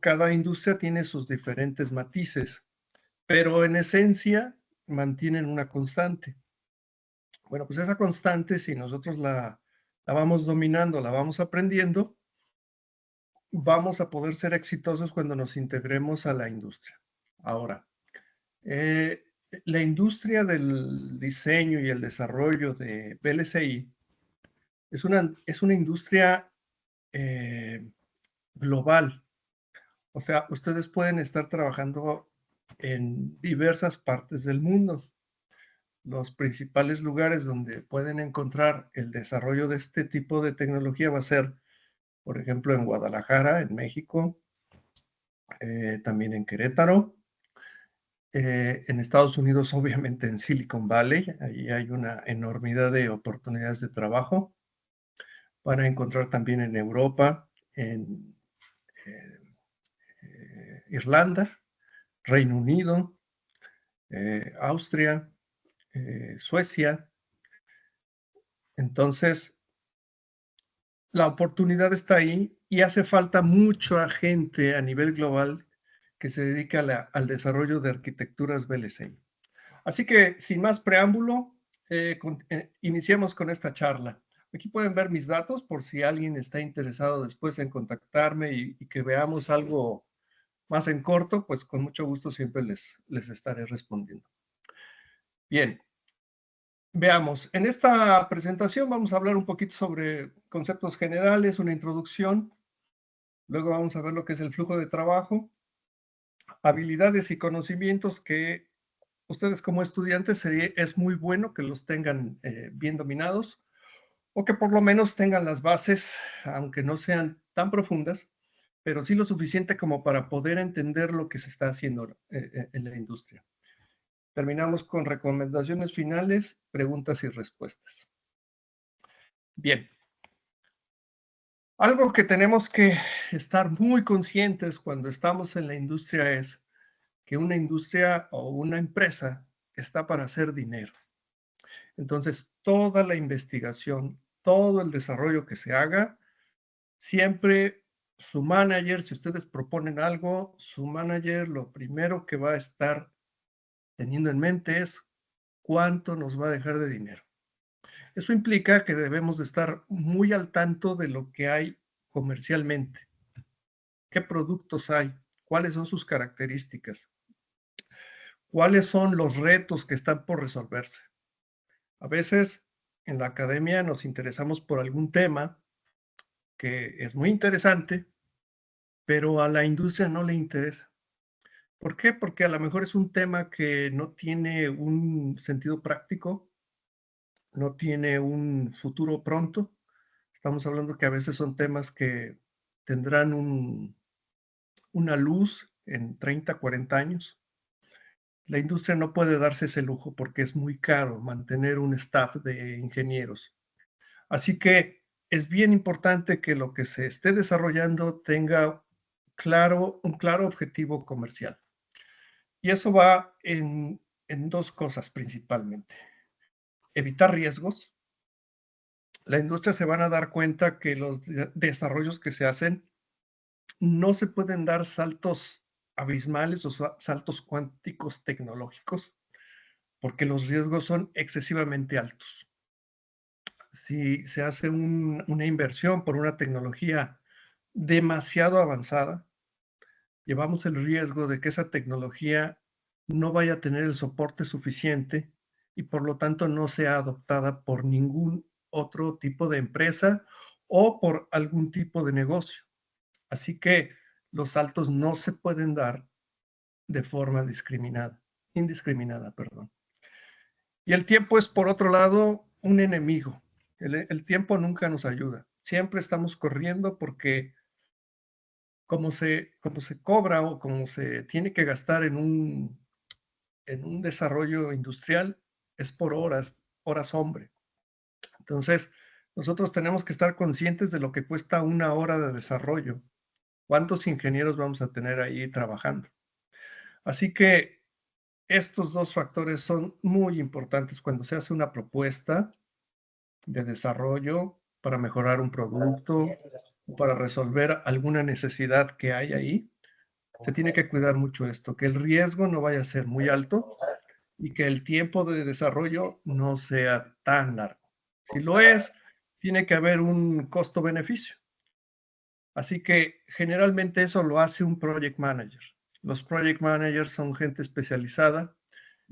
cada industria tiene sus diferentes matices, pero en esencia mantienen una constante. Bueno, pues esa constante, si nosotros la vamos dominando, la vamos aprendiendo, vamos a poder ser exitosos cuando nos integremos a la industria. Ahora, eh, la industria del diseño y el desarrollo de VLSI es una industria global. O sea, ustedes pueden estar trabajando en diversas partes del mundo. Los principales lugares donde pueden encontrar el desarrollo de este tipo de tecnología va a ser, por ejemplo, en Guadalajara, en México, también en Querétaro, en Estados Unidos, obviamente en Silicon Valley, ahí hay una enormidad de oportunidades de trabajo. Van a encontrar también en Europa, en eh, Irlanda, Reino Unido, Austria, Suecia. Entonces, la oportunidad está ahí y hace falta mucha gente a nivel global que se dedique al desarrollo de arquitecturas VLSI. Así que, sin más preámbulo, iniciemos con esta charla. Aquí pueden ver mis datos por si alguien está interesado después en contactarme y que veamos algo más en corto, pues con mucho gusto siempre les estaré respondiendo. Bien, veamos. En esta presentación vamos a hablar un poquito sobre conceptos generales, una introducción. Luego vamos a ver lo que es el flujo de trabajo, habilidades y conocimientos que ustedes como estudiantes es muy bueno que los tengan bien dominados o que por lo menos tengan las bases, aunque no sean tan profundas, pero sí lo suficiente como para poder entender lo que se está haciendo en la industria. Terminamos con recomendaciones finales, preguntas y respuestas. Bien. Algo que tenemos que estar muy conscientes cuando estamos en la industria es que una industria o una empresa está para hacer dinero. Entonces, toda la investigación, todo el desarrollo que se haga, siempre su manager, si ustedes proponen algo, su manager lo primero que va a estar teniendo en mente es cuánto nos va a dejar de dinero. Eso implica que debemos de estar muy al tanto de lo que hay comercialmente. ¿Qué productos hay? ¿Cuáles son sus características? ¿Cuáles son los retos que están por resolverse? A veces en la academia nos interesamos por algún tema que es muy interesante, pero a la industria no le interesa. ¿Por qué? Porque a lo mejor es un tema que no tiene un sentido práctico, no tiene un futuro pronto. Estamos hablando que a veces son temas que tendrán una luz en 30, 40 años. La industria no puede darse ese lujo porque es muy caro mantener un staff de ingenieros. Así que es bien importante que lo que se esté desarrollando tenga un claro objetivo comercial. Y eso va en dos cosas principalmente. Evitar riesgos. La industria se van a dar cuenta que los desarrollos que se hacen no se pueden dar saltos abismales o saltos cuánticos tecnológicos porque los riesgos son excesivamente altos. Si se hace una inversión por una tecnología demasiado avanzada, llevamos el riesgo de que esa tecnología no vaya a tener el soporte suficiente y por lo tanto no sea adoptada por ningún otro tipo de empresa o por algún tipo de negocio. Así que los saltos no se pueden dar de forma indiscriminada, perdón. Y el tiempo es, por otro lado, un enemigo. El tiempo nunca nos ayuda. Siempre estamos corriendo porque como se cobra o como se tiene que gastar en un desarrollo industrial, es por horas, horas hombre. Entonces, nosotros tenemos que estar conscientes de lo que cuesta una hora de desarrollo. ¿Cuántos ingenieros vamos a tener ahí trabajando? Así que estos dos factores son muy importantes cuando se hace una propuesta de desarrollo para mejorar un producto, para resolver alguna necesidad que hay ahí. se tiene que cuidar mucho esto, que el riesgo no vaya a ser muy alto y que el tiempo de desarrollo no sea tan largo. Si lo es, tiene que haber un costo-beneficio. Así que generalmente eso lo hace un project manager. Los project managers son gente especializada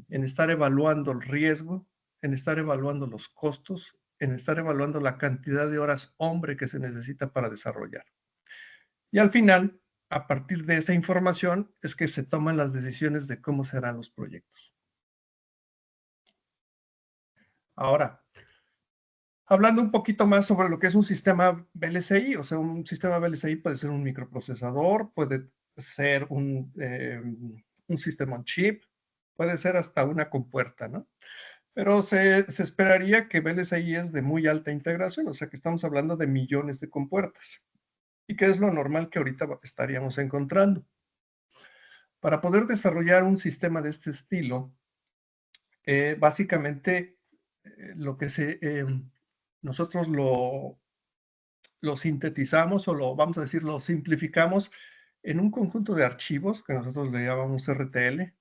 en estar evaluando el riesgo, en estar evaluando los costos, en estar evaluando la cantidad de horas hombre que se necesita para desarrollar. Y al final, a partir de esa información, es que se toman las decisiones de cómo serán los proyectos. Ahora, hablando un poquito más sobre lo que es un sistema VLSI, o sea, un sistema VLSI puede ser un microprocesador, puede ser un sistema on chip, puede ser hasta una compuerta, ¿no? Pero se esperaría que VLSI es de muy alta integración, o sea que estamos hablando de millones de compuertas, y que es lo normal que ahorita estaríamos encontrando. Para poder desarrollar un sistema de este estilo, básicamente lo que nosotros lo sintetizamos o lo, vamos a decir, lo simplificamos en un conjunto de archivos que nosotros le llamamos RTL.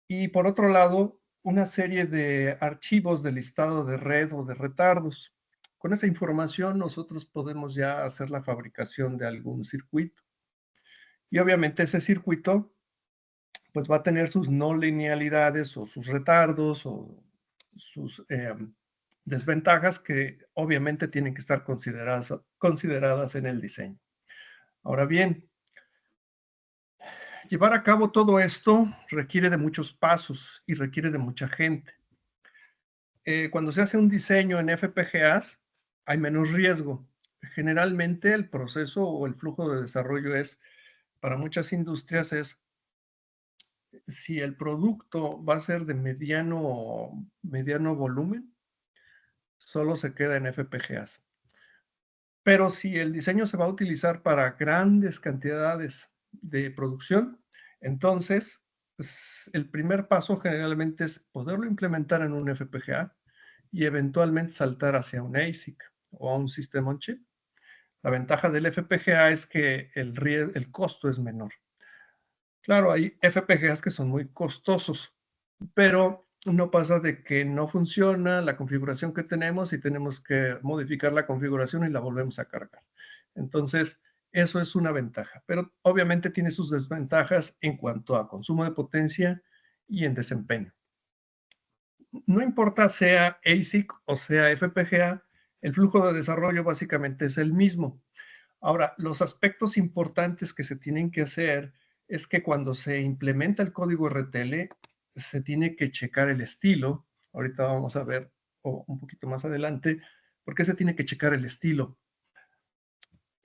Y por otro lado, una serie de archivos de listado de red o de retardos. Con esa información nosotros podemos ya hacer la fabricación de algún circuito. Y obviamente ese circuito pues va a tener sus no linealidades o sus retardos o sus desventajas que obviamente tienen que estar consideradas en el diseño. Ahora bien, llevar a cabo todo esto requiere de muchos pasos y requiere de mucha gente. Cuando se hace un diseño en FPGAs, hay menos riesgo. Generalmente el proceso o el flujo de desarrollo para muchas industrias si el producto va a ser de mediano volumen, solo se queda en FPGAs. Pero si el diseño se va a utilizar para grandes cantidades de producción, entonces el primer paso generalmente es poderlo implementar en un FPGA y eventualmente saltar hacia un ASIC o a un sistema on chip. La ventaja del FPGA es que el costo es menor. Claro, hay FPGAs que son muy costosos, pero no pasa de que no funciona la configuración que tenemos y tenemos que modificar la configuración y la volvemos a cargar. Entonces, eso es una ventaja, pero obviamente tiene sus desventajas en cuanto a consumo de potencia y en desempeño. No importa sea ASIC o sea FPGA, el flujo de desarrollo básicamente es el mismo. Ahora, los aspectos importantes que se tienen que hacer es que cuando se implementa el código RTL, se tiene que checar el estilo. Ahorita vamos a ver un poquito más adelante por qué se tiene que checar el estilo.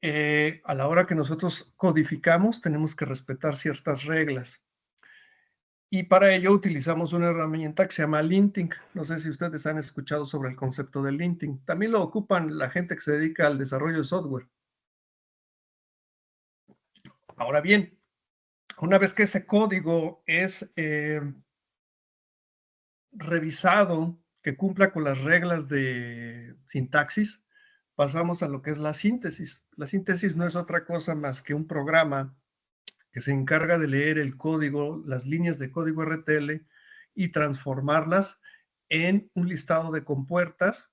A la hora que nosotros codificamos, tenemos que respetar ciertas reglas. Y para ello utilizamos una herramienta que se llama linting. No sé si ustedes han escuchado sobre el concepto del linting. También lo ocupan la gente que se dedica al desarrollo de software. Ahora bien, una vez que ese código es revisado, que cumpla con las reglas de sintaxis, pasamos a lo que es la síntesis. La síntesis no es otra cosa más que un programa que se encarga de leer el código, las líneas de código RTL y transformarlas en un listado de compuertas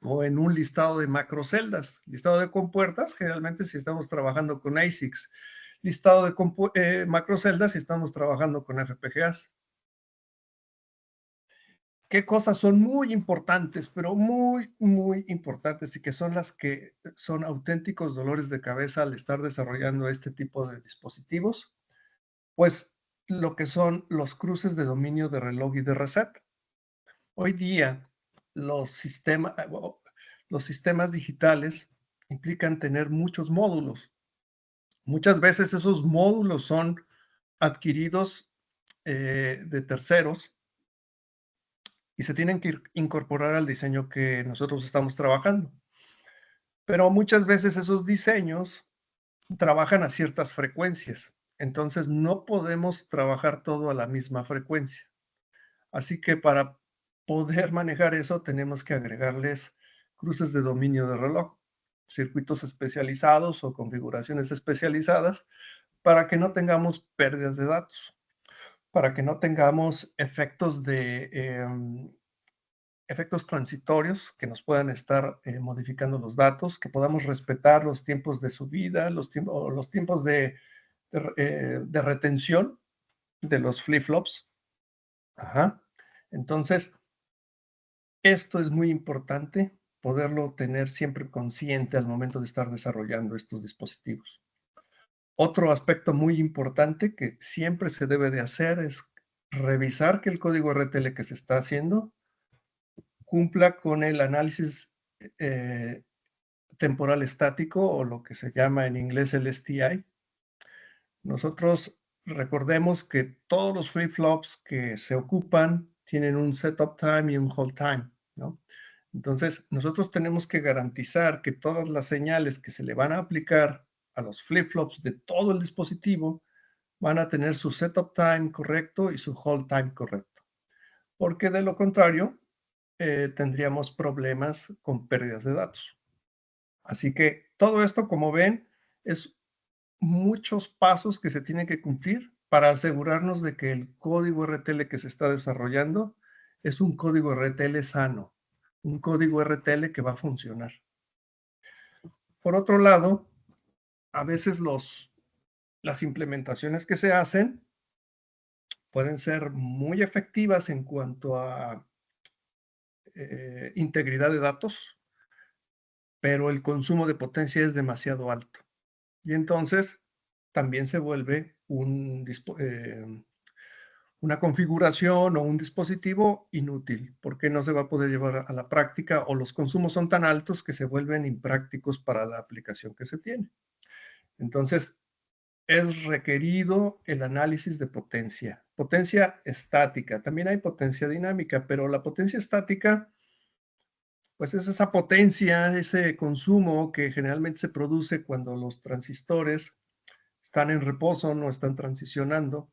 o en un listado de macroceldas. Listado de compuertas, generalmente si estamos trabajando con ASICs. Listado de macroceldas si estamos trabajando con FPGAs. ¿Qué cosas son muy importantes, pero muy, muy importantes y que son las que son auténticos dolores de cabeza al estar desarrollando este tipo de dispositivos? Pues lo que son los cruces de dominio de reloj y de reset. Hoy día los sistemas digitales implican tener muchos módulos. Muchas veces esos módulos son adquiridos de terceros y se tienen que incorporar al diseño que nosotros estamos trabajando. Pero muchas veces esos diseños trabajan a ciertas frecuencias, entonces no podemos trabajar todo a la misma frecuencia. Así que para poder manejar eso tenemos que agregarles cruces de dominio de reloj, circuitos especializados o configuraciones especializadas para que no tengamos pérdidas de datos, para que no tengamos efectos transitorios que nos puedan estar modificando los datos, que podamos respetar los tiempos de subida, los tiempos de retención de los flip-flops. Ajá. Entonces, esto es muy importante, poderlo tener siempre consciente al momento de estar desarrollando estos dispositivos. Otro aspecto muy importante que siempre se debe de hacer es revisar que el código RTL que se está haciendo cumpla con el análisis eh, temporal estático, o lo que se llama en inglés el STI. Nosotros recordemos que todos los flip-flops que se ocupan tienen un setup time y un hold time, ¿no? Entonces, nosotros tenemos que garantizar que todas las señales que se le van a aplicar a los flip-flops de todo el dispositivo van a tener su setup time correcto y su hold time correcto, porque de lo contrario, tendríamos problemas con pérdidas de datos. Así que todo esto, como ven, es muchos pasos que se tienen que cumplir para asegurarnos de que el código RTL que se está desarrollando es un código RTL sano, un código RTL que va a funcionar. Por otro lado, a veces las implementaciones que se hacen pueden ser muy efectivas en cuanto a integridad de datos, pero el consumo de potencia es demasiado alto. Y entonces también se vuelve una configuración o un dispositivo inútil, porque no se va a poder llevar a la práctica, o los consumos son tan altos que se vuelven imprácticos para la aplicación que se tiene. Entonces, es requerido el análisis de potencia estática. También hay potencia dinámica, pero la potencia estática, pues es esa potencia, ese consumo que generalmente se produce cuando los transistores están en reposo, no están transicionando.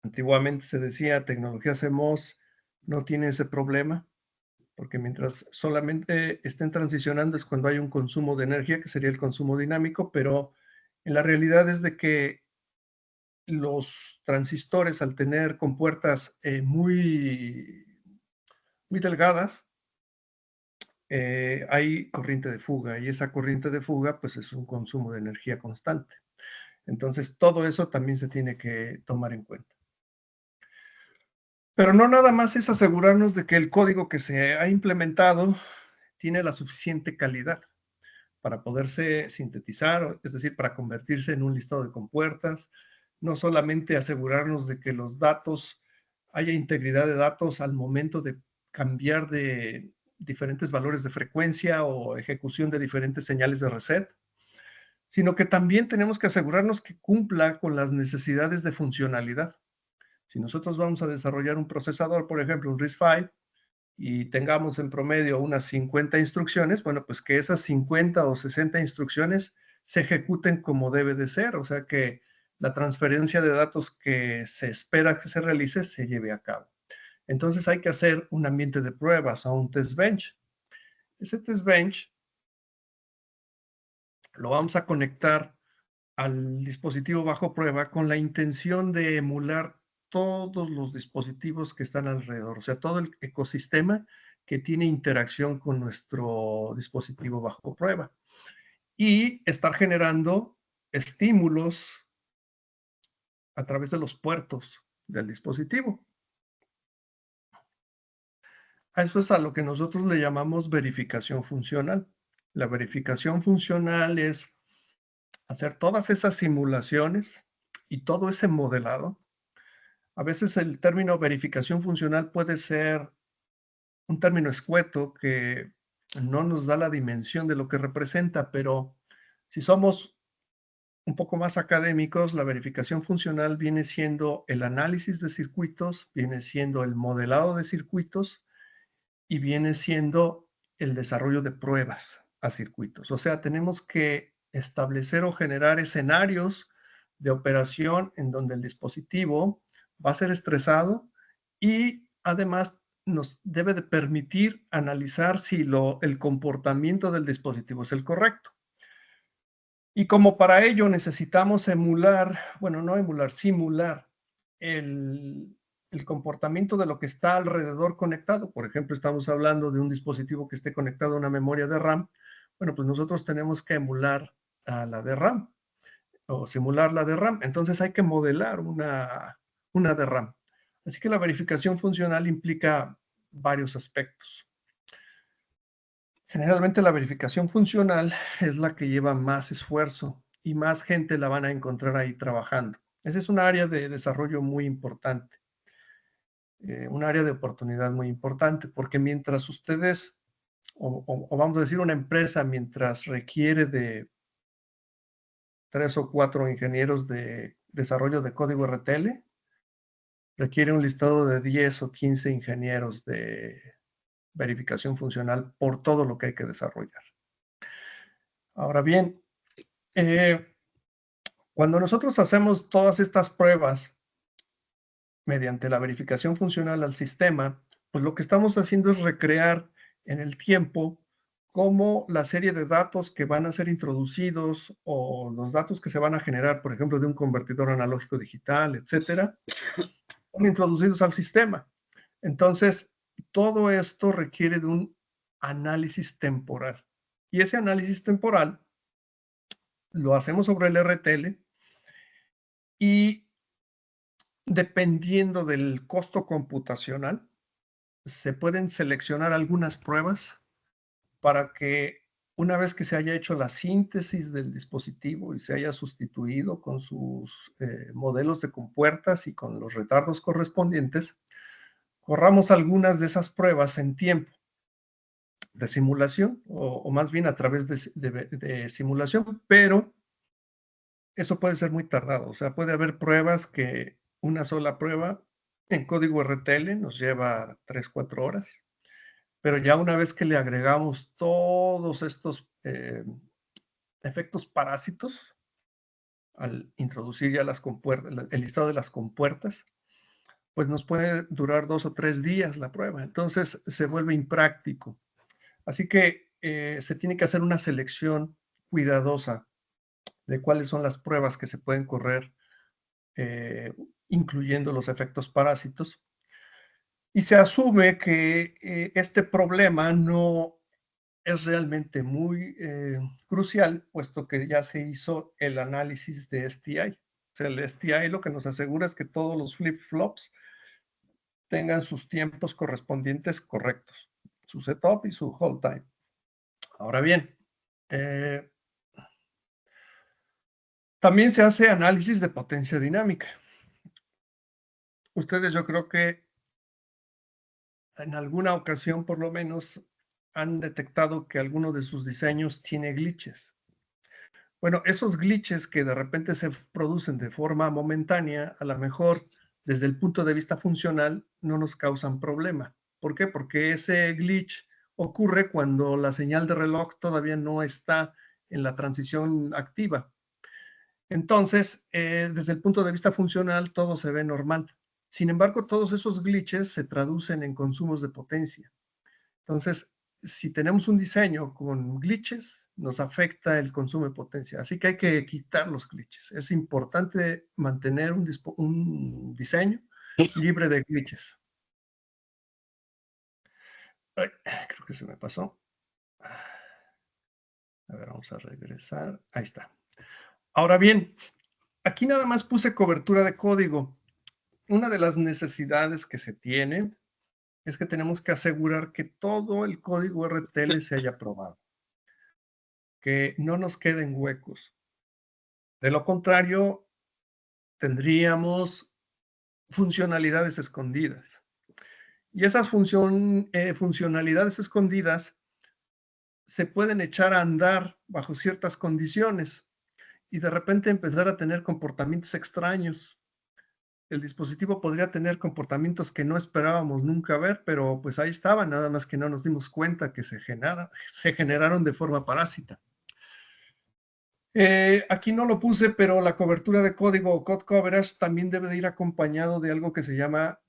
Antiguamente se decía, tecnología CMOS no tiene ese problema, porque mientras solamente estén transicionando es cuando hay un consumo de energía, que sería el consumo dinámico, pero en la realidad es de que los transistores, al tener compuertas muy delgadas, hay corriente de fuga, y esa corriente de fuga pues es un consumo de energía constante. Entonces, todo eso también se tiene que tomar en cuenta. Pero no nada más es asegurarnos de que el código que se ha implementado tiene la suficiente calidad para poderse sintetizar, es decir, para convertirse en un listado de compuertas, no solamente asegurarnos de que los datos, haya integridad de datos al momento de cambiar de diferentes valores de frecuencia o ejecución de diferentes señales de reset, sino que también tenemos que asegurarnos que cumpla con las necesidades de funcionalidad. Si nosotros vamos a desarrollar un procesador, por ejemplo, un RISC-V, y tengamos en promedio unas 50 instrucciones, bueno, pues que esas 50 o 60 instrucciones se ejecuten como debe de ser, o sea que la transferencia de datos que se espera que se realice se lleve a cabo. Entonces hay que hacer un ambiente de pruebas o un test bench. Ese test bench lo vamos a conectar al dispositivo bajo prueba con la intención de emular todos los dispositivos que están alrededor, o sea, todo el ecosistema que tiene interacción con nuestro dispositivo bajo prueba, y estar generando estímulos a través de los puertos del dispositivo. A eso es a lo que nosotros le llamamos verificación funcional. La verificación funcional es hacer todas esas simulaciones y todo ese modelado. A veces el término verificación funcional puede ser un término escueto que no nos da la dimensión de lo que representa, pero si somos un poco más académicos, la verificación funcional viene siendo el análisis de circuitos, viene siendo el modelado de circuitos y viene siendo el desarrollo de pruebas a circuitos. O sea, tenemos que establecer o generar escenarios de operación en donde el dispositivo va a ser estresado, y además nos debe de permitir analizar si el comportamiento del dispositivo es el correcto. Y como para ello necesitamos emular, bueno, no emular, simular el comportamiento de lo que está alrededor conectado. Por ejemplo, estamos hablando de un dispositivo que esté conectado a una memoria de RAM. Bueno, pues nosotros tenemos que emular a la de RAM o simular la de RAM. Entonces hay que modelar una de RAM. Así que la verificación funcional implica varios aspectos. Generalmente la verificación funcional es la que lleva más esfuerzo y más gente la van a encontrar ahí trabajando. Ese es un área de desarrollo muy importante, un área de oportunidad muy importante, porque mientras ustedes, o vamos a decir una empresa, mientras requiere de 3 o 4 ingenieros de desarrollo de código RTL, requiere un listado de 10 o 15 ingenieros de verificación funcional por todo lo que hay que desarrollar. Ahora bien, cuando nosotros hacemos todas estas pruebas mediante la verificación funcional al sistema, pues lo que estamos haciendo es recrear en el tiempo cómo la serie de datos que van a ser introducidos o los datos que se van a generar, por ejemplo, de un convertidor analógico digital, etcétera, son introducidos al sistema. Entonces, todo esto requiere de un análisis temporal. Y ese análisis temporal lo hacemos sobre el RTL y dependiendo del costo computacional, se pueden seleccionar algunas pruebas para que una vez que se haya hecho la síntesis del dispositivo y se haya sustituido con sus modelos de compuertas y con los retardos correspondientes, corramos algunas de esas pruebas en tiempo de simulación o más bien a través de simulación, pero eso puede ser muy tardado. O sea, puede haber pruebas que una sola prueba en código RTL nos lleva 3, 4 horas, pero ya una vez que le agregamos todos estos efectos parásitos, al introducir ya las compuertas, el listado de las compuertas, pues nos puede durar 2 o 3 días la prueba. Entonces se vuelve impráctico. Así que se tiene que hacer una selección cuidadosa de cuáles son las pruebas que se pueden correr, incluyendo los efectos parásitos. Y se asume que este problema no es realmente muy crucial, puesto que ya se hizo el análisis de STI. O sea, el STI lo que nos asegura es que todos los flip-flops tengan sus tiempos correspondientes correctos, su setup y su hold time. Ahora bien, también se hace análisis de potencia dinámica. Ustedes yo creo que en alguna ocasión por lo menos han detectado que alguno de sus diseños tiene glitches. Bueno, esos glitches que de repente se producen de forma momentánea, a lo mejor desde el punto de vista funcional no nos causan problema. ¿Por qué? Porque ese glitch ocurre cuando la señal de reloj todavía no está en la transición activa. Entonces, desde el punto de vista funcional, todo se ve normal. Sin embargo, todos esos glitches se traducen en consumos de potencia. Entonces, si tenemos un diseño con glitches, nos afecta el consumo de potencia. Así que hay que quitar los glitches. Es importante mantener un diseño libre de glitches. Ay, creo que se me pasó. A ver, vamos a regresar. Ahí está. Ahora bien, aquí nada más puse cobertura de código. Una de las necesidades que se tiene es que tenemos que asegurar que todo el código RTL se haya probado, que no nos queden huecos. De lo contrario, tendríamos funcionalidades escondidas. Y esas funcionalidades escondidas se pueden echar a andar bajo ciertas condiciones y de repente empezar a tener comportamientos extraños. El dispositivo podría tener comportamientos que no esperábamos nunca ver, pero pues ahí estaban, nada más que no nos dimos cuenta que se generaron de forma parásita. Aquí no lo puse, pero la cobertura de código o code coverage también debe de ir acompañado de algo que se llama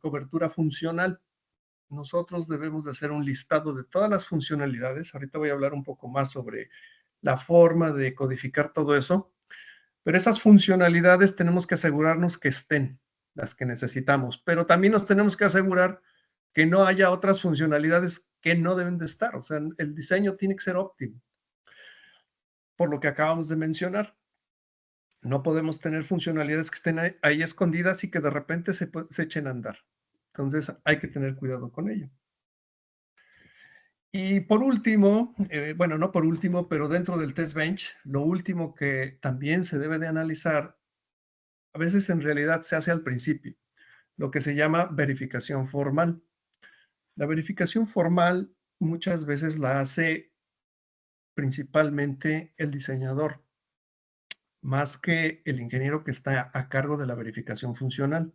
cobertura funcional. Nosotros debemos de hacer un listado de todas las funcionalidades. Ahorita voy a hablar un poco más sobre la forma de codificar todo eso, pero esas funcionalidades tenemos que asegurarnos que estén, las que necesitamos, pero también nos tenemos que asegurar que no haya otras funcionalidades que no deben de estar, o sea, el diseño tiene que ser óptimo, por lo que acabamos de mencionar. No podemos tener funcionalidades que estén ahí escondidas y que de repente se echen a andar. Entonces hay que tener cuidado con ello. Y por último, bueno, no por último, pero dentro del test bench, lo último que también se debe de analizar, a veces en realidad se hace al principio, lo que se llama verificación formal. La verificación formal muchas veces la hace principalmente el diseñador, más que el ingeniero que está a cargo de la verificación funcional.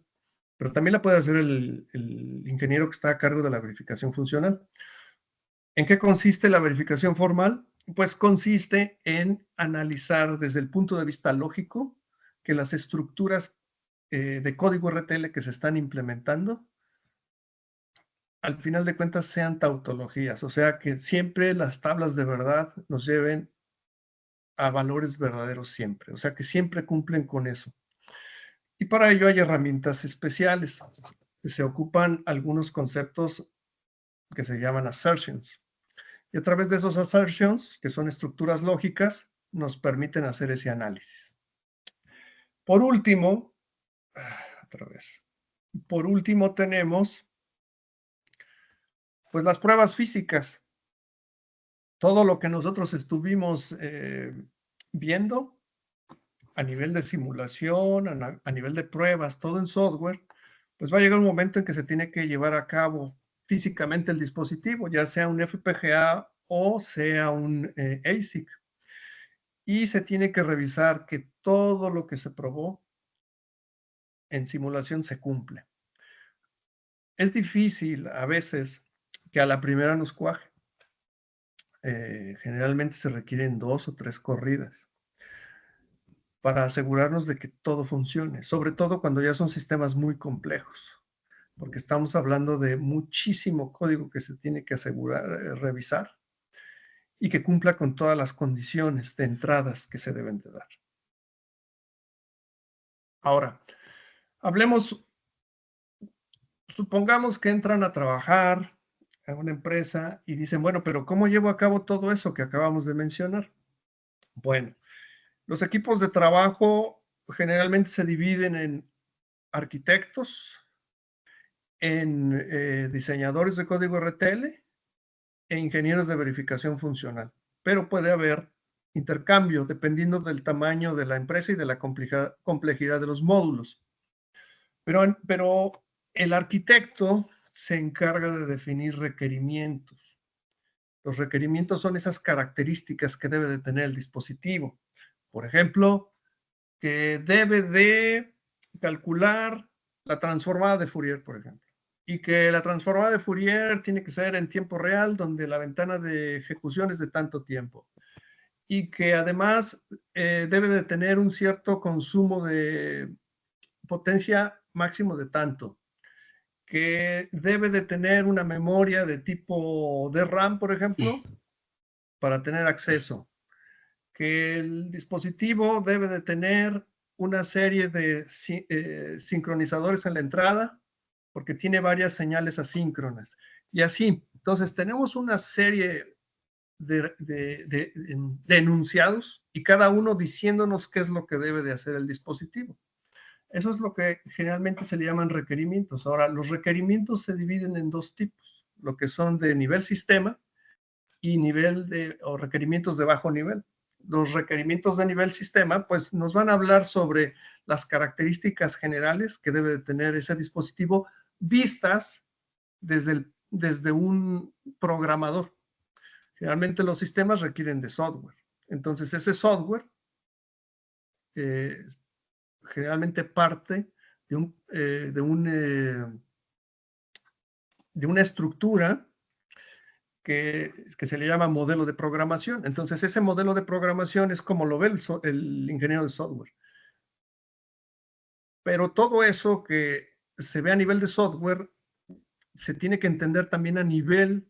Pero también la puede hacer el ingeniero que está a cargo de la verificación funcional. ¿En qué consiste la verificación formal? Pues consiste en analizar desde el punto de vista lógico que las estructuras de código RTL que se están implementando, al final de cuentas sean tautologías, o sea, que siempre las tablas de verdad nos lleven a valores verdaderos siempre, o sea, que siempre cumplen con eso. Y para ello hay herramientas especiales. Se ocupan algunos conceptos que se llaman assertions. Y a través de esos assertions, que son estructuras lógicas, nos permiten hacer ese análisis. Por último, otra vez, por último tenemos pues las pruebas físicas. Todo lo que nosotros estuvimos viendo a nivel de simulación, a nivel de pruebas, todo en software, pues va a llegar un momento en que se tiene que llevar a cabo físicamente el dispositivo, ya sea un FPGA o sea un ASIC. Y se tiene que revisar que todo lo que se probó en simulación se cumple. Es difícil a veces que a la primera nos cuaje. Generalmente se requieren 2 o 3 corridas para asegurarnos de que todo funcione, sobre todo cuando ya son sistemas muy complejos, porque estamos hablando de muchísimo código que se tiene que asegurar, revisar y que cumpla con todas las condiciones de entradas que se deben de dar. Ahora, hablemos, supongamos que entran a trabajar en una empresa y dicen, bueno, pero ¿cómo llevo a cabo todo eso que acabamos de mencionar? Bueno, los equipos de trabajo generalmente se dividen en arquitectos, en diseñadores de código RTL e ingenieros de verificación funcional. Pero puede haber intercambio dependiendo del tamaño de la empresa y de la complejidad de los módulos. Pero el arquitecto se encarga de definir requerimientos. Los requerimientos son esas características que debe de tener el dispositivo. Por ejemplo, que debe de calcular la transformada de Fourier, por ejemplo. Y que la transformada de Fourier tiene que ser en tiempo real, donde la ventana de ejecución es de tanto tiempo. Y que además debe de tener un cierto consumo de potencia máximo de tanto. Que debe de tener una memoria de tipo DRAM, por ejemplo, para tener acceso. Que el dispositivo debe de tener una serie de sincronizadores en la entrada, porque tiene varias señales asíncronas. Y así, entonces tenemos una serie de enunciados y cada uno diciéndonos qué es lo que debe de hacer el dispositivo. Eso es lo que generalmente se le llaman requerimientos. Ahora, los requerimientos se dividen en dos tipos, lo que son de nivel sistema y o requerimientos de bajo nivel. Los requerimientos de nivel sistema, pues nos van a hablar sobre las características generales que debe de tener ese dispositivo vistas desde un programador. Generalmente los sistemas requieren de software. Entonces ese software generalmente parte de una estructura que se le llama modelo de programación. Entonces, ese modelo de programación es como lo ve el ingeniero de software. Pero todo eso que se ve a nivel de software se tiene que entender también a nivel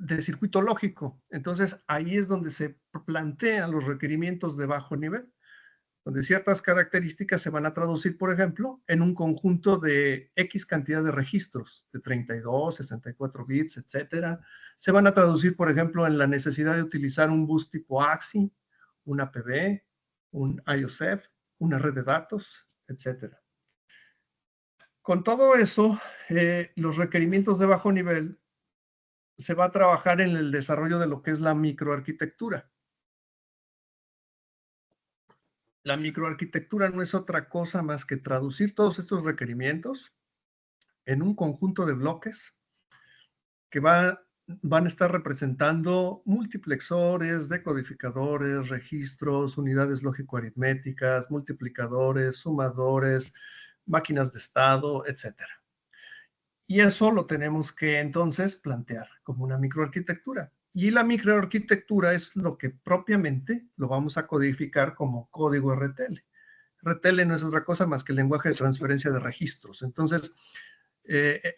de circuito lógico. Entonces, ahí es donde se plantean los requerimientos de bajo nivel, donde ciertas características se van a traducir, por ejemplo, en un conjunto de X cantidad de registros, de 32, 64 bits, etcétera. Se van a traducir, por ejemplo, en la necesidad de utilizar un bus tipo AXI, un APB, un IOSEF, una red de datos, etcétera. Con todo eso, los requerimientos de bajo nivel se va a trabajar en el desarrollo de lo que es la microarquitectura. La microarquitectura no es otra cosa más que traducir todos estos requerimientos en un conjunto de bloques que van a estar representando multiplexores, decodificadores, registros, unidades lógico-aritméticas, multiplicadores, sumadores, máquinas de estado, etcétera. Y eso lo tenemos que entonces plantear como una microarquitectura. Y la microarquitectura es lo que propiamente lo vamos a codificar como código RTL. RTL no es otra cosa más que el lenguaje de transferencia de registros. Entonces,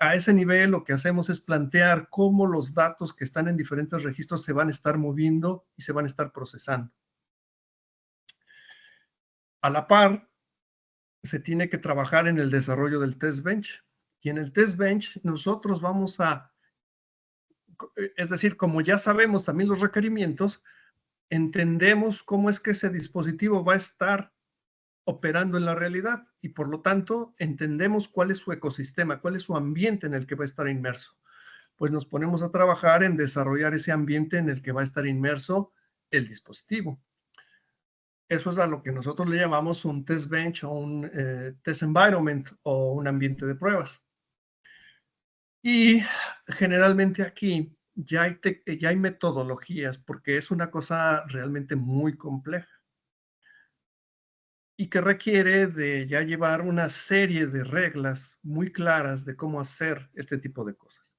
a ese nivel lo que hacemos es plantear cómo los datos que están en diferentes registros se van a estar moviendo y se van a estar procesando. A la par, se tiene que trabajar en el desarrollo del test bench. Y en el test bench nosotros vamos a, es decir, como ya sabemos también los requerimientos, entendemos cómo es que ese dispositivo va a estar operando en la realidad y por lo tanto entendemos cuál es su ecosistema, cuál es su ambiente en el que va a estar inmerso. Pues nos ponemos a trabajar en desarrollar ese ambiente en el que va a estar inmerso el dispositivo. Eso es a lo que nosotros le llamamos un test bench o un test environment o un ambiente de pruebas. Y generalmente aquí ya hay metodologías porque es una cosa realmente muy compleja y que requiere de ya llevar una serie de reglas muy claras de cómo hacer este tipo de cosas.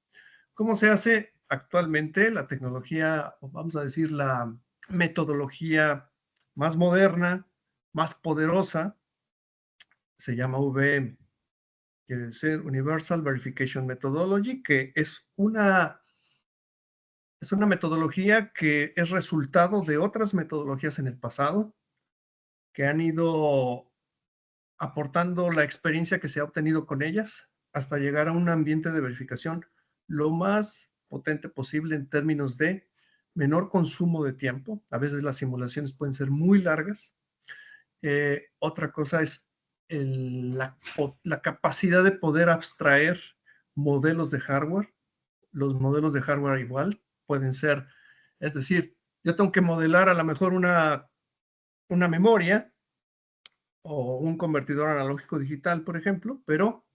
¿Cómo se hace actualmente? La tecnología, o vamos a decir la metodología más moderna, más poderosa, se llama VM, quiere decir Universal Verification Methodology, que es una metodología que es resultado de otras metodologías en el pasado que han ido aportando la experiencia que se ha obtenido con ellas hasta llegar a un ambiente de verificación lo más potente posible en términos de menor consumo de tiempo. A veces las simulaciones pueden ser muy largas. Otra cosa es la capacidad de poder abstraer modelos de hardware. Los modelos de hardware igual pueden ser, es decir, yo tengo que modelar a lo mejor una memoria o un convertidor analógico digital, por ejemplo, pero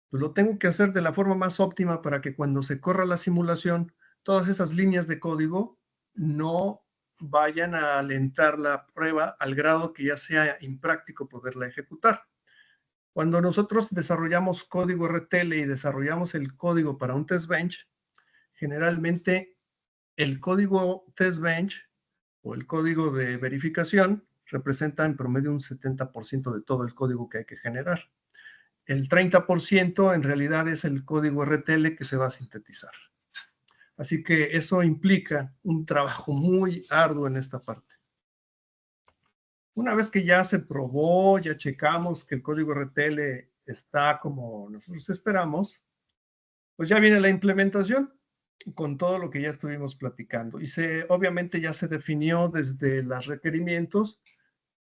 pues lo tengo que hacer de la forma más óptima para que cuando se corra la simulación, todas esas líneas de código no vayan a alentar la prueba al grado que ya sea impráctico poderla ejecutar. Cuando nosotros desarrollamos código RTL y desarrollamos el código para un test bench, generalmente el código test bench o el código de verificación representa en promedio un 70% de todo el código que hay que generar. El 30% en realidad es el código RTL que se va a sintetizar. Así que eso implica un trabajo muy arduo en esta parte. Una vez que ya se probó, ya checamos que el código RTL está como nosotros esperamos, pues ya viene la implementación con todo lo que ya estuvimos platicando. Y obviamente ya se definió desde los requerimientos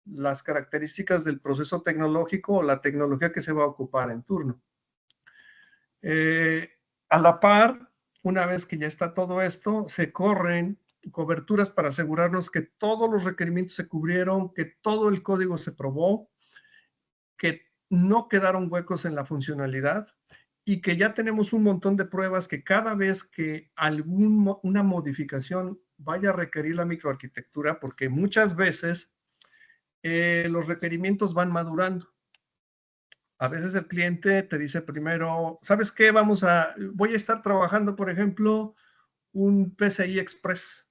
las características del proceso tecnológico o la tecnología que se va a ocupar en turno. A la par, una vez que ya está todo esto, se corren coberturas para asegurarnos que todos los requerimientos se cubrieron, que todo el código se probó, que no quedaron huecos en la funcionalidad y que ya tenemos un montón de pruebas que cada vez que una modificación vaya a requerir la microarquitectura, porque muchas veces los requerimientos van madurando. A veces el cliente te dice primero, ¿sabes qué? Voy a estar trabajando, por ejemplo, un PCI Express.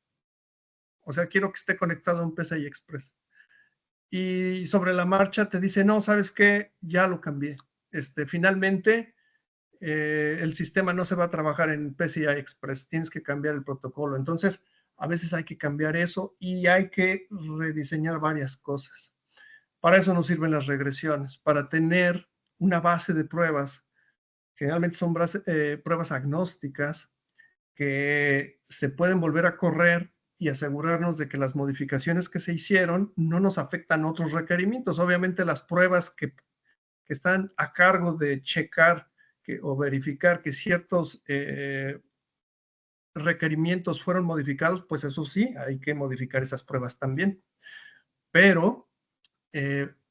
O sea, quiero que esté conectado a un PCI Express. Y sobre la marcha te dice, no, ¿sabes qué? Ya lo cambié. Finalmente, el sistema no se va a trabajar en PCI Express, tienes que cambiar el protocolo. Entonces, a veces hay que cambiar eso y hay que rediseñar varias cosas. Para eso nos sirven las regresiones, para tener una base de pruebas. Generalmente son pruebas agnósticas que se pueden volver a correr y asegurarnos de que las modificaciones que se hicieron no nos afectan otros requerimientos. Obviamente las pruebas que están a cargo de checar o verificar que ciertos requerimientos fueron modificados, pues eso sí, hay que modificar esas pruebas también. Pero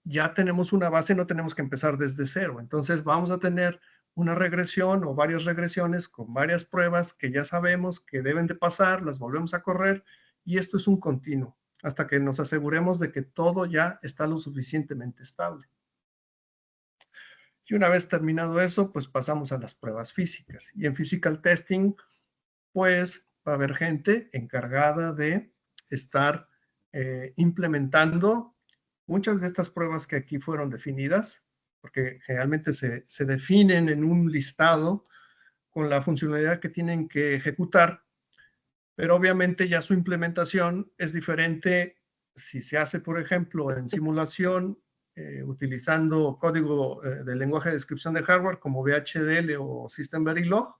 ya tenemos una base, no tenemos que empezar desde cero. Entonces vamos a tener una regresión o varias regresiones con varias pruebas que ya sabemos que deben de pasar, las volvemos a correr y esto es un continuo hasta que nos aseguremos de que todo ya está lo suficientemente estable. Y una vez terminado eso, pues pasamos a las pruebas físicas. Y en physical testing, pues va a haber gente encargada de estar implementando muchas de estas pruebas que aquí fueron definidas, porque generalmente se definen en un listado con la funcionalidad que tienen que ejecutar, pero obviamente ya su implementación es diferente si se hace, por ejemplo, en simulación, utilizando código de lenguaje de descripción de hardware como VHDL o System Verilog.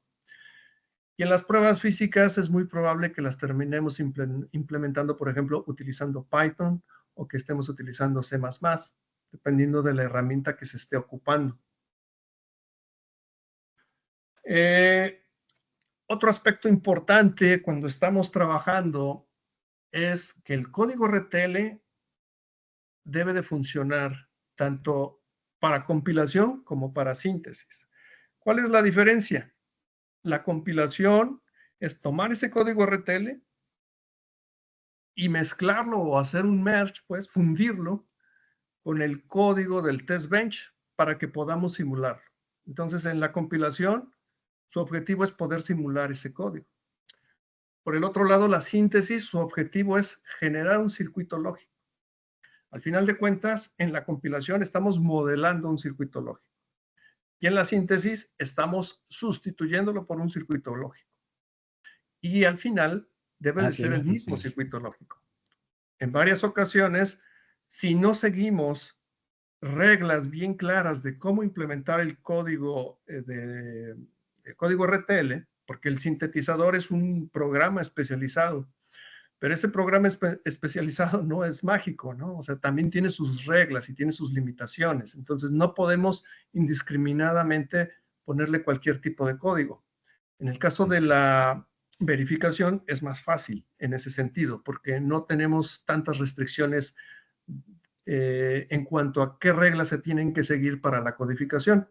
Y en las pruebas físicas es muy probable que las terminemos implementando, por ejemplo, utilizando Python o que estemos utilizando C++, dependiendo de la herramienta que se esté ocupando. Otro aspecto importante cuando estamos trabajando es que el código RTL debe de funcionar tanto para compilación como para síntesis. ¿Cuál es la diferencia? La compilación es tomar ese código RTL y mezclarlo o hacer un merge, pues fundirlo con el código del test bench para que podamos simularlo. Entonces, en la compilación, su objetivo es poder simular ese código. Por el otro lado, la síntesis, su objetivo es generar un circuito lógico. Al final de cuentas, en la compilación estamos modelando un circuito lógico. Y en la síntesis estamos sustituyéndolo por un circuito lógico. Y al final debe de ser el mismo circuito lógico. En varias ocasiones, si no seguimos reglas bien claras de cómo implementar el código el código RTL, porque el sintetizador es un programa especializado, pero ese programa especializado no es mágico, ¿no? O sea, también tiene sus reglas y tiene sus limitaciones. Entonces, no podemos indiscriminadamente ponerle cualquier tipo de código. En el caso de la verificación es más fácil en ese sentido, porque no tenemos tantas restricciones en cuanto a qué reglas se tienen que seguir para la codificación.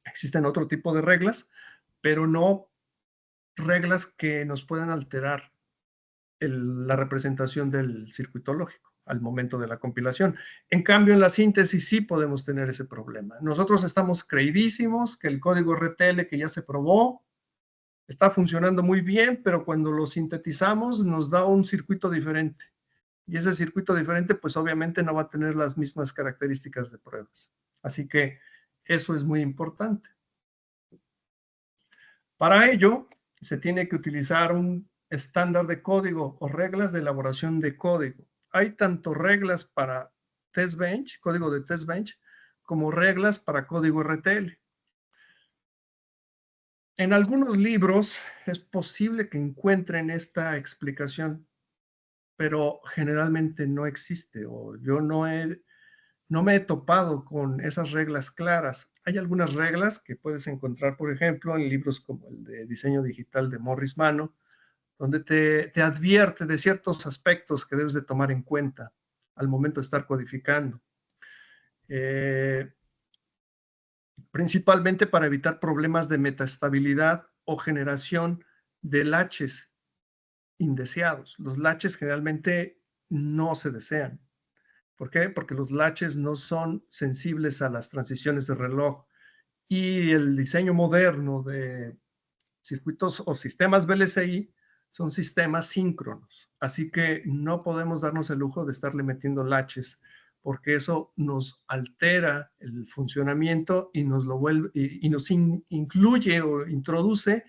Existen otro tipo de reglas, pero no reglas que nos puedan alterar la representación del circuito lógico al momento de la compilación. En cambio, en la síntesis sí podemos tener ese problema. Nosotros estamos creidísimos que el código RTL que ya se probó está funcionando muy bien, pero cuando lo sintetizamos nos da un circuito diferente. Y ese circuito diferente, pues obviamente no va a tener las mismas características de pruebas. Así que eso es muy importante. Para ello, se tiene que utilizar un estándar de código o reglas de elaboración de código. Hay tanto reglas para test bench, código de test bench, como reglas para código RTL. En algunos libros es posible que encuentren esta explicación, pero generalmente no existe o yo no me he topado con esas reglas claras. Hay algunas reglas que puedes encontrar, por ejemplo, en libros como el de diseño digital de Morris Mano, donde te advierte de ciertos aspectos que debes de tomar en cuenta al momento de estar codificando. Principalmente para evitar problemas de metaestabilidad o generación de latches indeseados. Los latches generalmente no se desean. ¿Por qué? Porque los latches no son sensibles a las transiciones de reloj y el diseño moderno de circuitos o sistemas VLSI son sistemas síncronos. Así que no podemos darnos el lujo de estarle metiendo latches porque eso nos altera el funcionamiento y nos lo vuelve y nos incluye o introduce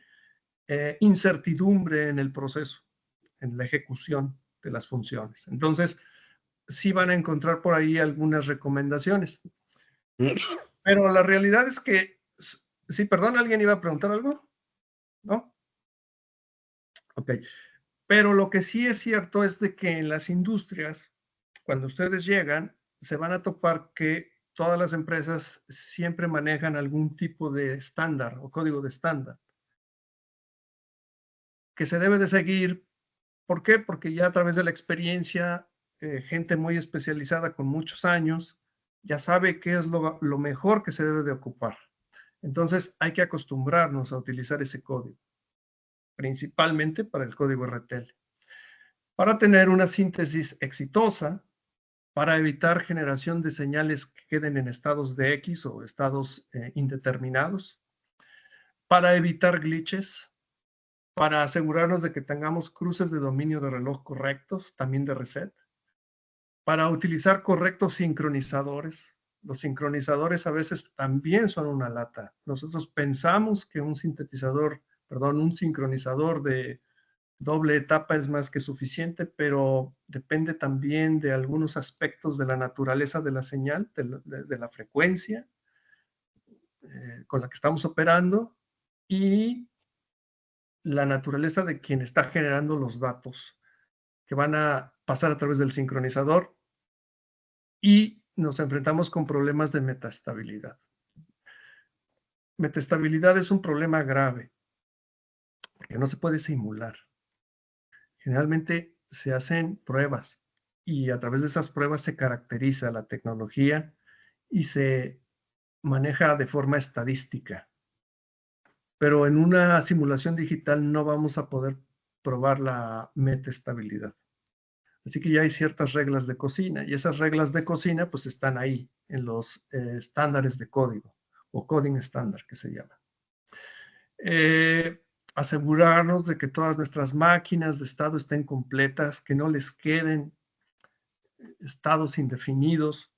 incertidumbre en el proceso, en la ejecución de las funciones. Entonces, sí van a encontrar por ahí algunas recomendaciones. Pero la realidad es que, sí, perdón, ¿alguien iba a preguntar algo? ¿No? Ok. Pero lo que sí es cierto es de que en las industrias, cuando ustedes llegan, se van a topar que todas las empresas siempre manejan algún tipo de estándar o código de estándar que se debe de seguir. ¿Por qué? Porque ya a través de la experiencia, gente muy especializada con muchos años ya sabe qué es lo mejor que se debe de ocupar. Entonces hay que acostumbrarnos a utilizar ese código, principalmente para el código RTL, para tener una síntesis exitosa, para evitar generación de señales que queden en estados de X o estados indeterminados, para evitar glitches, para asegurarnos de que tengamos cruces de dominio de reloj correctos, también de reset, para utilizar correctos sincronizadores. Los sincronizadores a veces también son una lata. Nosotros pensamos que un sincronizador de doble etapa es más que suficiente, pero depende también de algunos aspectos de la naturaleza de la señal, de la frecuencia con la que estamos operando y la naturaleza de quien está generando los datos que van a pasar a través del sincronizador y nos enfrentamos con problemas de metaestabilidad. Metaestabilidad es un problema grave porque no se puede simular. Generalmente se hacen pruebas y a través de esas pruebas se caracteriza la tecnología y se maneja de forma estadística. Pero en una simulación digital no vamos a poder probar la metaestabilidad. Así que ya hay ciertas reglas de cocina y esas reglas de cocina pues están ahí en los estándares de código o coding estándar que se llama. Asegurarnos de que todas nuestras máquinas de estado estén completas, que no les queden estados indefinidos,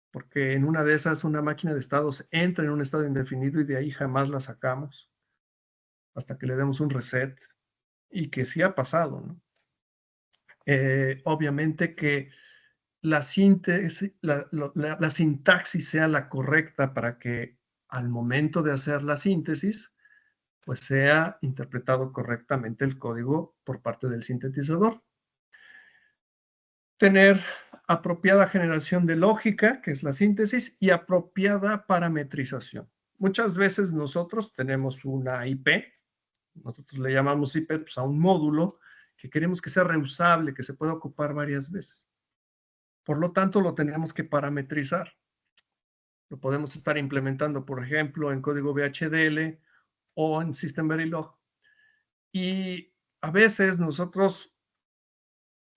porque en una de esas una máquina de estados entra en un estado indefinido y de ahí jamás la sacamos hasta que le demos un reset y que sí ha pasado, ¿no? Obviamente que la síntesis, la sintaxis sea la correcta para que al momento de hacer la síntesis, pues sea interpretado correctamente el código por parte del sintetizador. Tener apropiada generación de lógica, que es la síntesis, y apropiada parametrización. Muchas veces nosotros tenemos una IP, nosotros le llamamos IP pues, a un módulo que queremos que sea reusable, que se pueda ocupar varias veces. Por lo tanto, lo tenemos que parametrizar. Lo podemos estar implementando, por ejemplo, en código VHDL o en System Verilog. Y a veces nosotros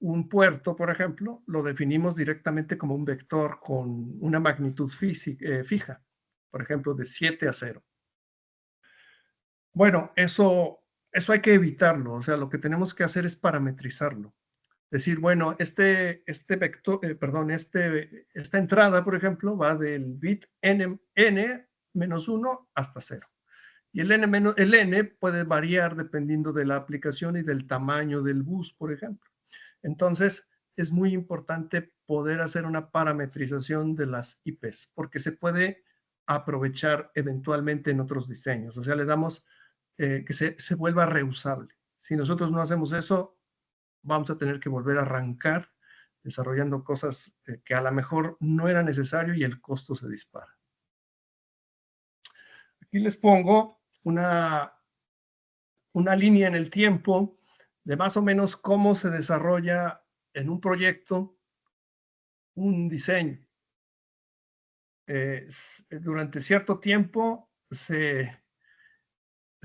un puerto, por ejemplo, lo definimos directamente como un vector con una magnitud fija, por ejemplo, de 7 a 0. Bueno, eso hay que evitarlo. O sea, lo que tenemos que hacer es parametrizarlo. Decir, bueno, vector, esta entrada, por ejemplo, va del bit n-1 hasta 0. Y el n puede variar dependiendo de la aplicación y del tamaño del bus, por ejemplo. Entonces, es muy importante poder hacer una parametrización de las IPs, porque se puede aprovechar eventualmente en otros diseños. O sea, le damos que se vuelva reusable. Si nosotros no hacemos eso, vamos a tener que volver a arrancar desarrollando cosas que a lo mejor no era necesario y el costo se dispara. Aquí les pongo una línea en el tiempo de más o menos cómo se desarrolla en un proyecto un diseño. Durante cierto tiempo se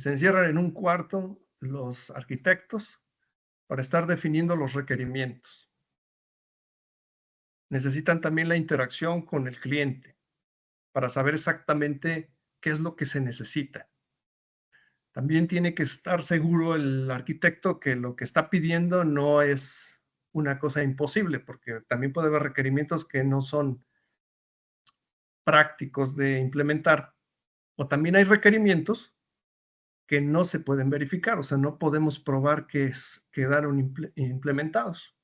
encierran en un cuarto los arquitectos para estar definiendo los requerimientos. Necesitan también la interacción con el cliente para saber exactamente qué es lo que se necesita. También tiene que estar seguro el arquitecto que lo que está pidiendo no es una cosa imposible, porque también puede haber requerimientos que no son prácticos de implementar, o también hay requerimientos que no se pueden verificar, o sea, no podemos probar que quedaron implementados.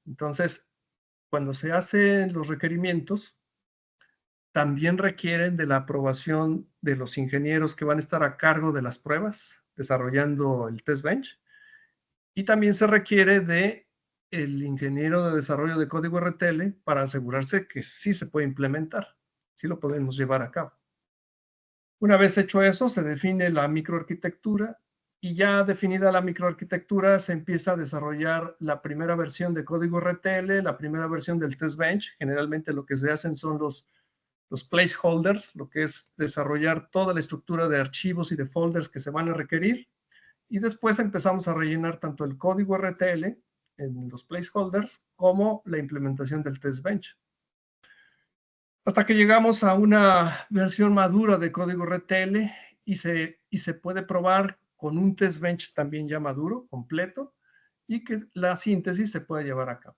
Entonces, cuando se hacen los requerimientos, también requieren de la aprobación de los ingenieros que van a estar a cargo de las pruebas, desarrollando el test bench, y también se requiere de el ingeniero de desarrollo de código RTL para asegurarse que sí se puede implementar, sí lo podemos llevar a cabo. Una vez hecho eso, se define la microarquitectura y ya definida la microarquitectura, se empieza a desarrollar la primera versión de código RTL, la primera versión del test bench. Generalmente lo que se hacen son los placeholders, lo que es desarrollar toda la estructura de archivos y de folders que se van a requerir. Y después empezamos a rellenar tanto el código RTL en los placeholders como la implementación del test bench. Hasta que llegamos a una versión madura de código RTL y se puede probar con un test bench también ya maduro, completo, y que la síntesis se puede llevar a cabo.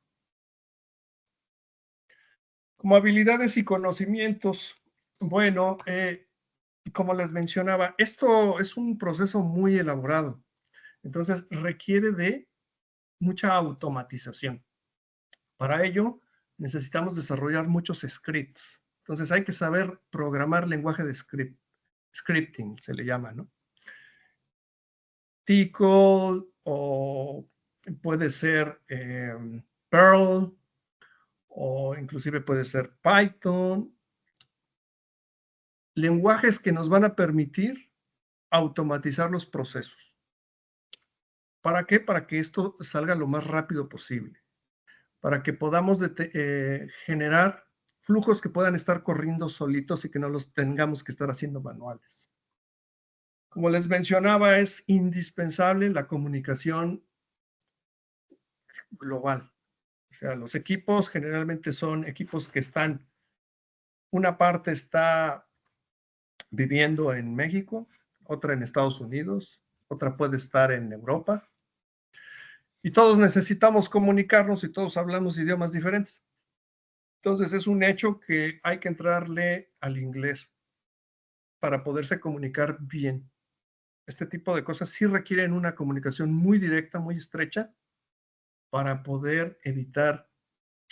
Como habilidades y conocimientos, bueno, como les mencionaba, esto es un proceso muy elaborado, entonces requiere de mucha automatización. Para ello, necesitamos desarrollar muchos scripts. Entonces hay que saber programar lenguaje de scripting, se le llama, ¿no? SQL o puede ser Perl o inclusive puede ser Python. Lenguajes que nos van a permitir automatizar los procesos. ¿Para qué? Para que esto salga lo más rápido posible. Para que podamos generar flujos que puedan estar corriendo solitos y que no los tengamos que estar haciendo manuales. Como les mencionaba, es indispensable la comunicación global. O sea, los equipos generalmente son equipos que están, una parte está viviendo en México, otra en Estados Unidos, otra puede estar en Europa, y todos necesitamos comunicarnos y todos hablamos idiomas diferentes. Entonces es un hecho que hay que entrarle al inglés para poderse comunicar bien. Este tipo de cosas sí requieren una comunicación muy directa, muy estrecha, para poder evitar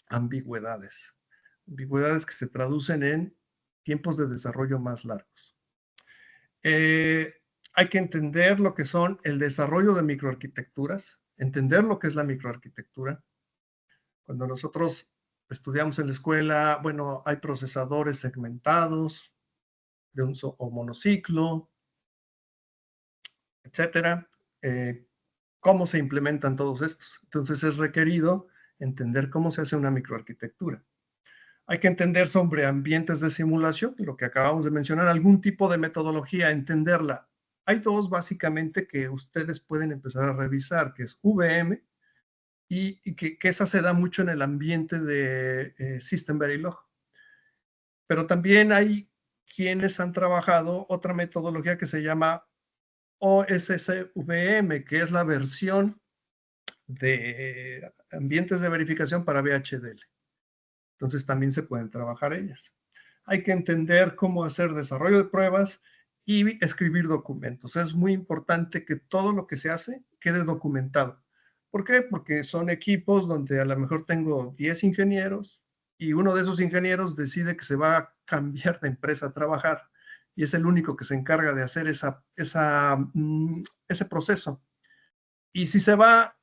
ambigüedades. Ambigüedades que se traducen en tiempos de desarrollo más largos. Hay que entender lo que son el desarrollo de microarquitecturas, entender lo que es la microarquitectura. Cuando nosotros estudiamos en la escuela, bueno, hay procesadores segmentados de un o monociclo, etcétera. ¿Cómo se implementan todos estos? Entonces es requerido entender cómo se hace una microarquitectura. Hay que entender sobre ambientes de simulación, lo que acabamos de mencionar, algún tipo de metodología, entenderla. Hay dos básicamente que ustedes pueden empezar a revisar, que es VM y que esa se da mucho en el ambiente de System Verilog. Pero también hay quienes han trabajado otra metodología que se llama OSSVM, que es la versión de ambientes de verificación para VHDL. Entonces también se pueden trabajar ellas. Hay que entender cómo hacer desarrollo de pruebas y escribir documentos. Es muy importante que todo lo que se hace quede documentado. ¿Por qué? Porque son equipos donde a lo mejor tengo 10 ingenieros y uno de esos ingenieros decide que se va a cambiar de empresa a trabajar y es el único que se encarga de hacer ese proceso. Y si se va,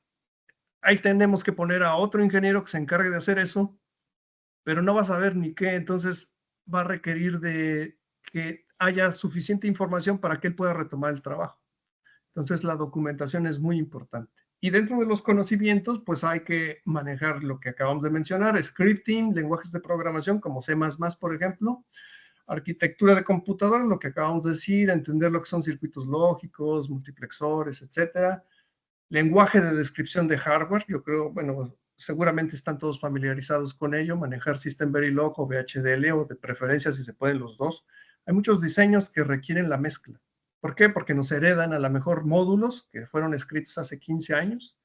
ahí tenemos que poner a otro ingeniero que se encargue de hacer eso, pero no va a saber ni qué, entonces va a requerir de que haya suficiente información para que él pueda retomar el trabajo. Entonces la documentación es muy importante. Y dentro de los conocimientos, pues hay que manejar lo que acabamos de mencionar, scripting, lenguajes de programación como C++, por ejemplo, arquitectura de computadoras, lo que acabamos de decir, entender lo que son circuitos lógicos, multiplexores, etcétera. Lenguaje de descripción de hardware, yo creo, bueno, seguramente están todos familiarizados con ello, manejar System Verilog o VHDL o de preferencia si se pueden los dos. Hay muchos diseños que requieren la mezcla. ¿Por qué? Porque nos heredan a lo mejor módulos que fueron escritos hace 15 años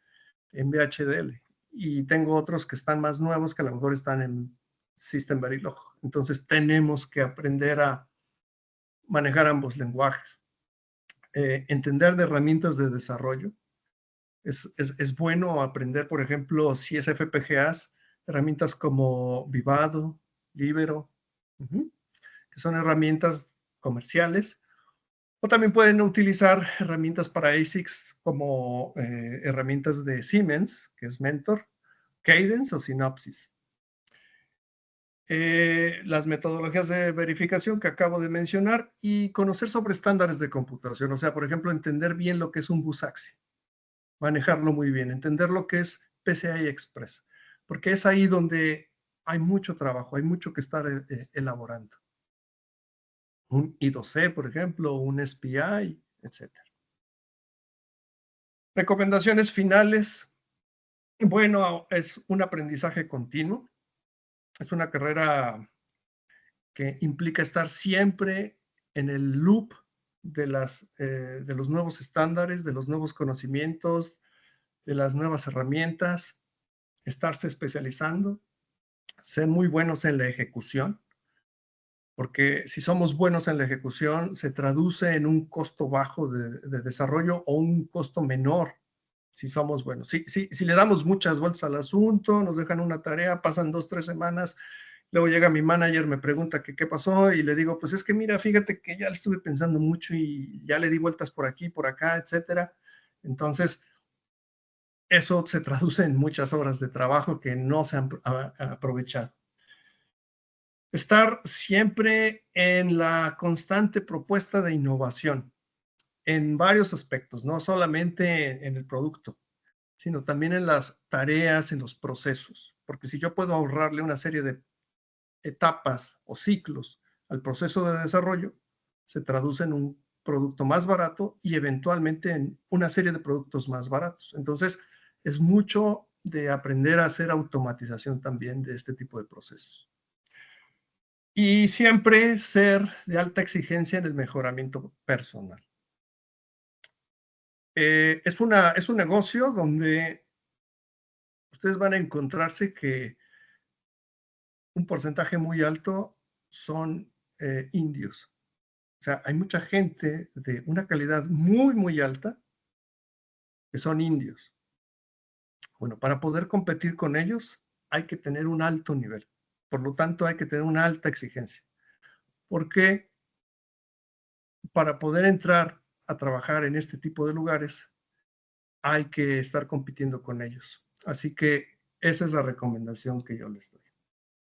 en VHDL y tengo otros que están más nuevos que a lo mejor están en System Verilog. Entonces tenemos que aprender a manejar ambos lenguajes. Entender de herramientas de desarrollo. Es bueno aprender, por ejemplo, si es FPGAs, herramientas como Vivado, Libero, que son herramientas comerciales. O también pueden utilizar herramientas para ASICs como herramientas de Siemens, que es Mentor, Cadence o Synopsys. Las metodologías de verificación que acabo de mencionar y conocer sobre estándares de computación. O sea, por ejemplo, entender bien lo que es un BusAXI, manejarlo muy bien, entender lo que es PCI Express, porque es ahí donde hay mucho trabajo, hay mucho que estar elaborando. Un I2C, por ejemplo, un SPI, etc. Recomendaciones finales. Bueno, es un aprendizaje continuo. Es una carrera que implica estar siempre en el loop de los nuevos estándares, de los nuevos conocimientos, de las nuevas herramientas, estarse especializando, ser muy buenos en la ejecución, porque si somos buenos en la ejecución, se traduce en un costo bajo de desarrollo o un costo menor si somos buenos. Si le damos muchas vueltas al asunto, nos dejan una tarea, pasan 2, 3 semanas, luego llega mi manager, me pregunta que qué pasó y le digo, pues es que mira, fíjate que ya le estuve pensando mucho y ya le di vueltas por aquí, por acá, etcétera. Entonces, eso se traduce en muchas horas de trabajo que no se han aprovechado. Estar siempre en la constante propuesta de innovación en varios aspectos, no solamente en el producto, sino también en las tareas, en los procesos. Porque si yo puedo ahorrarle una serie de etapas o ciclos al proceso de desarrollo, se traduce en un producto más barato y eventualmente en una serie de productos más baratos. Entonces, es mucho de aprender a hacer automatización también de este tipo de procesos. Y siempre ser de alta exigencia en el mejoramiento personal. Es un negocio donde ustedes van a encontrarse que un porcentaje muy alto son indios. O sea, hay mucha gente de una calidad muy, muy alta que son indios. Bueno, para poder competir con ellos hay que tener un alto nivel. Por lo tanto, hay que tener una alta exigencia. Porque para poder entrar a trabajar en este tipo de lugares, hay que estar compitiendo con ellos. Así que esa es la recomendación que yo les doy.